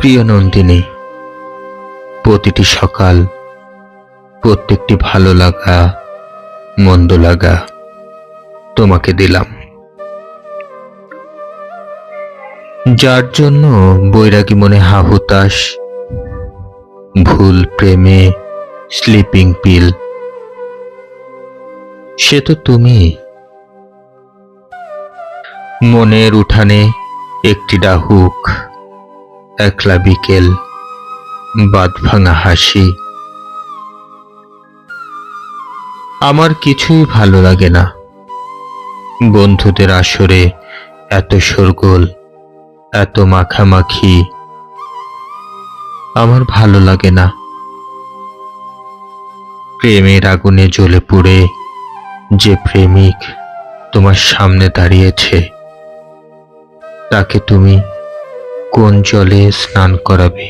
প্রিয় নন্দিনী, প্রতিটি সকাল, প্রত্যেকটি ভালো লাগা মন্দ লাগা তোমাকে দিলাম, যার জন্য বৈরাগী মনে হাহুতাশ, ভুল প্রেমে স্লিপিং পিল, সে তো তুমি। মনের উঠানে একটি ডাহুক, একলা বিকেল, বাদ ভাঙা হাসি। আমার কিছুই ভালো লাগে না, বন্ধুদের আসরে এত শোরগোল, এত মাখামাখি আমার ভালো লাগে না। প্রেমের আগুনে জ্বলে পুড়ে যে প্রেমিক তোমার সামনে দাঁড়িয়েছে, তাকে তুমি কোন জলে স্নান করাবে?